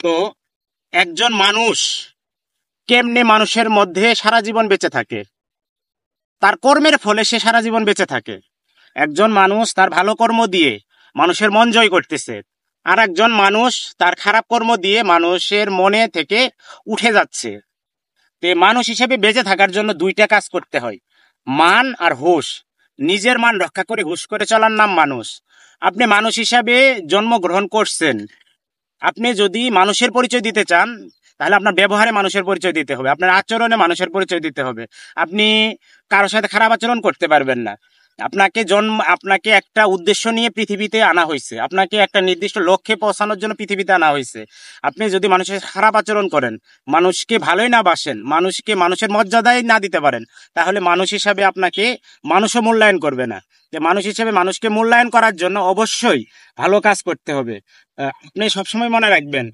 তো একজন মানুষ কেমনে মানুষের মধ্যে সারা জীবন বেঁচে থাকে? তার কর্মের ফলে সে সারা জীবন বেঁচে থাকে। একজন মানুষ তার ভালো কর্ম দিয়ে মানুষের মন জয় করতেছে, আর একজন মানুষ তার খারাপ কর্ম দিয়ে মানুষের মনে থেকে উঠে যাচ্ছে। তে মানুষ হিসেবে বেঁচে থাকার জন্য দুইটা কাজ করতে হয়, মান আর হুঁশ। নিজের মান রক্ষা করে হুঁশ করে চলার নাম মানুষ। আপনি মানুষ হিসাবে জন্মগ্রহণ করছেন, আপনি যদি মানুষের পরিচয় দিতে চান তাহলে আপনার ব্যবহারে মানুষের পরিচয় দিতে হবে, আপনার আচরণে মানুষের পরিচয় দিতে হবে। আপনি কারোর সাথে খারাপ আচরণ করতে পারবেন না। আপনাকে একটা উদ্দেশ্য নিয়ে পৃথিবীতে আনা হয়েছে, আপনাকে একটা নির্দিষ্ট লক্ষ্যে পৌঁছানোর জন্য পৃথিবীতে আনা হয়েছে। আপনি যদি মানুষের খারাপ আচরণ করেন, মানুষকে ভালোই না বাসেন, মানুষকে মানুষের মর্যাদাই না দিতে পারেন, তাহলে মানুষ হিসাবে আপনাকে মানুষও মূল্যায়ন করবে না। যে মানুষ হিসেবে মানুষকে মূল্যায়ন করার জন্য অবশ্যই ভালো কাজ করতে হবে। আপনি সবসময় মনে রাখবেন,